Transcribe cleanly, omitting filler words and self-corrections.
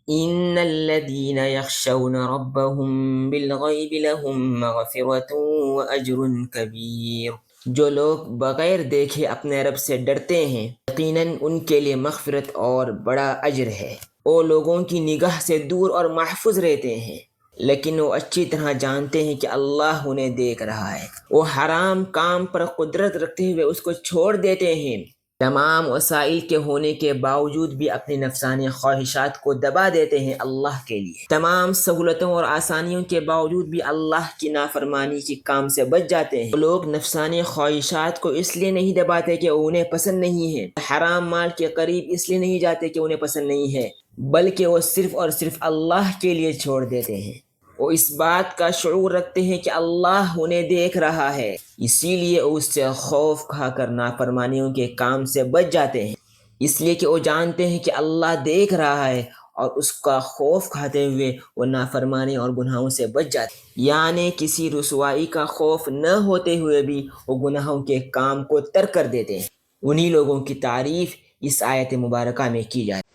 ان الذين يخشون ربهم بالغیب لهم مغفرة واجر کبیر، جو لوگ بغیر دیکھے اپنے رب سے ڈرتے ہیں یقیناً ان کے لیے مغفرت اور بڑا اجر ہے۔ وہ لوگوں کی نگاہ سے دور اور محفوظ رہتے ہیں، لیکن وہ اچھی طرح جانتے ہیں کہ اللہ انہیں دیکھ رہا ہے۔ وہ حرام کام پر قدرت رکھتے ہوئے اس کو چھوڑ دیتے ہیں، تمام وسائل کے ہونے کے باوجود بھی اپنی نفسانی خواہشات کو دبا دیتے ہیں اللہ کے لیے۔ تمام سہولتوں اور آسانیوں کے باوجود بھی اللہ کی نافرمانی کے کام سے بچ جاتے ہیں۔ وہ لوگ نفسانی خواہشات کو اس لیے نہیں دباتے کہ انہیں پسند نہیں ہے، حرام مال کے قریب اس لیے نہیں جاتے کہ انہیں پسند نہیں ہے، بلکہ وہ صرف اور صرف اللہ کے لیے چھوڑ دیتے ہیں۔ وہ اس بات کا شعور رکھتے ہیں کہ اللہ انہیں دیکھ رہا ہے، اسی لیے وہ اس سے خوف کھا کر نافرمانیوں کے کام سے بچ جاتے ہیں، اس لیے کہ وہ جانتے ہیں کہ اللہ دیکھ رہا ہے، اور اس کا خوف کھاتے ہوئے وہ نافرمانی اور گناہوں سے بچ جاتے ہیں۔ یعنی کسی رسوائی کا خوف نہ ہوتے ہوئے بھی وہ گناہوں کے کام کو ترک کر دیتے ہیں۔ انہی لوگوں کی تعریف اس آیت مبارکہ میں کی جاتی ہے۔